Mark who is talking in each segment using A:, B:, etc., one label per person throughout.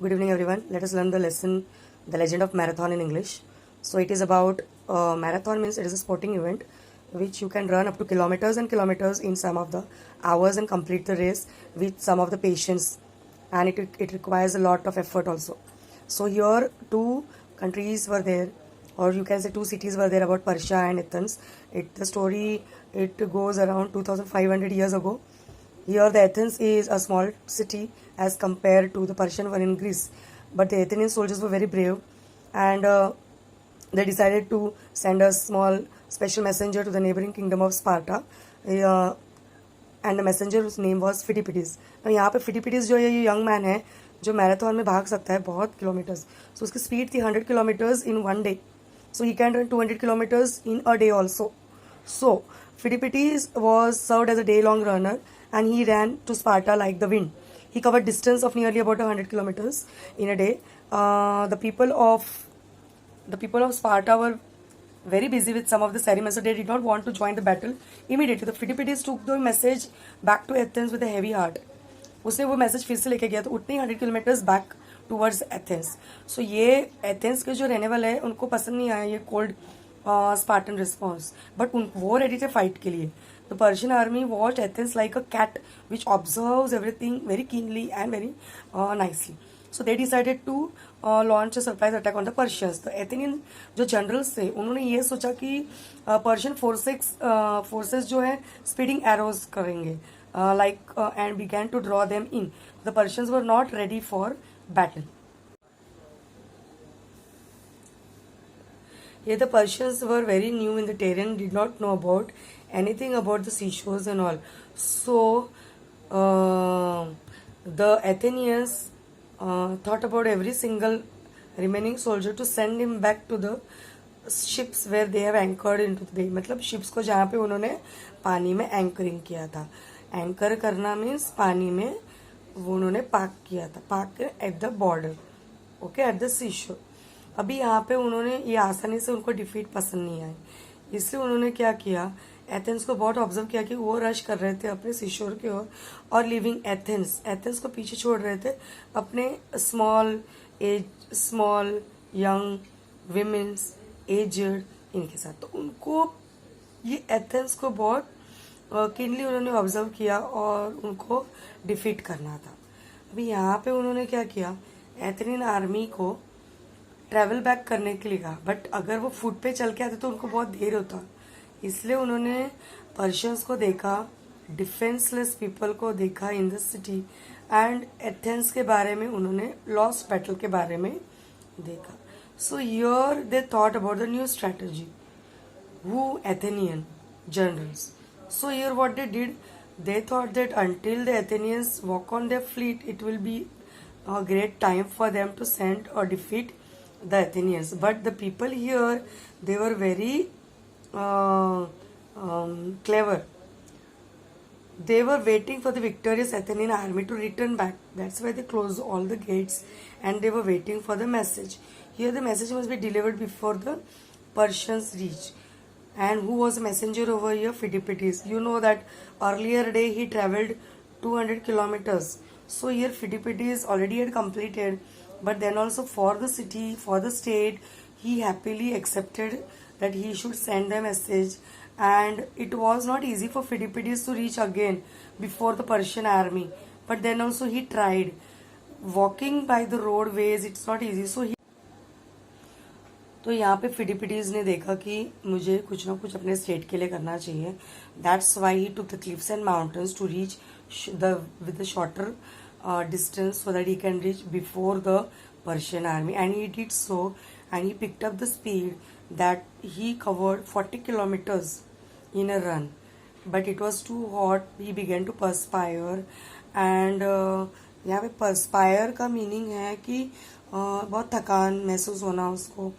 A: Good evening, everyone. Let us learn the lesson, the legend of marathon in English. So it is about marathon means it is a sporting event which you can run up to kilometers and kilometers in some of the hours and complete the race with some of the patience, and it requires a lot of effort also. So here two countries were there, or you can say two cities were there about Persia and Athens. The story it goes around 2,500 years ago. Here, the Athens is a small city as compared to the Persian one in Greece. But the Athenian soldiers were very brave, and they decided to send a small special messenger to the neighboring kingdom of Sparta. Uh, and the messenger whose name was Phidippides. अब यहाँ पे फिडिपिडिस जो है ये young man है जो marathon में भाग सकता है बहुत किलोमीटर्स. सो उसकी स्पीड थी 100 kilometres in one day. So he can run 200 kilometers in a day also. So Phidippides was served as a day-long runner, and he ran to Sparta like the wind. He covered distance of nearly about 100 kilometers in a day. The people of Sparta were very busy with some of the ceremonies, so they did not want to join the battle immediately. The Phidippides took the message back to Athens with a heavy heart. उसने वो message फिर से लेके गया तो उतने 100 kilometres back towards Athens. सो ये Athens के जो रहने वाले हैं उनको पसंद नहीं आया ये कोल्ड स्पार्टन रिस्पॉन्स, बट वो रेडी थे फाइट के लिए. The Persian army watch Athens like a cat which observes everything very keenly and very nicely. So they decided to launch a surprise attack on the Persians. तो Athenian जो generals थे उन्होंने ये सोचा कि पर्शियन फोर्सेस जो है speeding arrows करेंगे and began to draw them in. The Persians were not ready for battle. Here the Persians were very new in the terrain, did not know about anything about the seashores and all. So the Athenians thought about every single remaining soldier to send him back to the ships where they have anchored into the bay. मतलब ships को जहाँ पे उन्होंने पानी में anchoring किया था. Anchor करना मीन्स पानी में वो उन्होंने पार्क किया था, park at the border, okay, at the seashore. अभी यहाँ पे उन्होंने ये आसानी से उनको डिफीट पसंद नहीं आई, इसलिए उन्होंने क्या किया, एथेंस को बहुत ऑब्जर्व किया कि वो रश कर रहे थे अपने सीशोर की ओर और लिविंग एथेंस को पीछे छोड़ रहे थे अपने स्मॉल यंग विमेन्स एजड इनके साथ. तो उनको ये एथेंस को बहुत किनली उन्होंने ऑब्जर्व किया और उनको डिफीट करना था. अभी यहाँ पे उन्होंने क्या किया, एथेनियन आर्मी को ट्रैवल बैक करने के लिए कहा, बट अगर वो फुट पे चल के आते तो उनको बहुत देर होता. इसलिए उन्होंने पर्शियंस को देखा, डिफेंसलेस पीपल को देखा in the city, and Athens के बारे में उन्होंने लॉस्ट बैटल के बारे में देखा. So here they thought about the new strategy. Who Athenian generals. So here what they did, they thought that until the Athenians walk on their fleet, it will be a great time for them to send or defeat the Athenians. But the people here, they were very clever. They were waiting for the victorious Athenian army to return back. That's why they closed all the gates and they were waiting for the message. Here the message must be delivered before the Persians reach. And who was the messenger over here? Phidippides. You know that earlier day he traveled 200 kilometers. So here Phidippides already had completed, but then also for the city, for the state, he happily accepted that he should send a message. And it was not easy for Phidippides to reach again before the Persian army. But then also he tried. Walking by the roadways, it's not easy. So तो यहाँ पे फिडिपिडीज ने देखा कि मुझे कुछ ना कुछ अपने स्टेट के लिए करना चाहिए. That's why he took the cliffs and mountains to reach with the shorter distance so that he can reach before the Persian army. And he did so and he picked up the speed that he covered 40 kilometres in a run. But it was too hot, he began to perspire. And यहाँ पे परस्पायर का meaning है कि बहुत थकान महसूस होना उसको,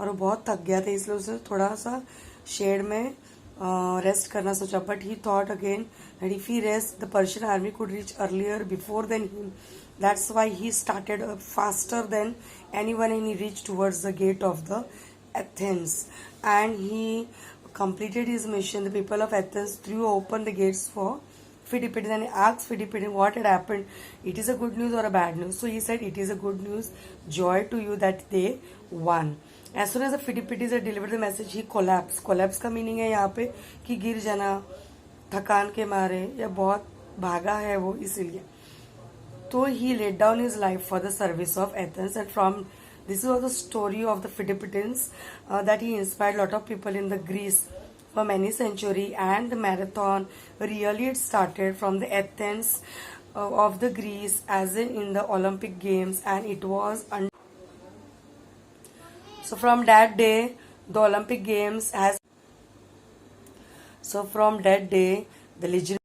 A: और वो बहुत थक गया था, इसलिए उसने थोड़ा सा शेड में रेस्ट करना सोचा. But he thought again that if he rest the Persian army could reach earlier before than him. That's why he started faster than anyone and he reach towards the gate of the Athens and he completed his mission. The people of Athens threw open the gates for Phidippides and asked Phidippides what had happened. It is a good news or a bad news? So he said, it is a good news. Joy to you that they won. As soon as the Phidippides had delivered the message, he collapsed. Collapse का meaning है यहाँ पे कि गिर जाना, थकान के मारे या बहुत भागा है वो इसीलिए. So he laid down his life for the service of Athens, and from this was the story of the Phidippides that he inspired a lot of people in the Greece for many centuries. And the marathon really it started from the Athens of the Greece, as in the Olympic Games, and it was so from that day the Olympic Games has. So from that day the legend.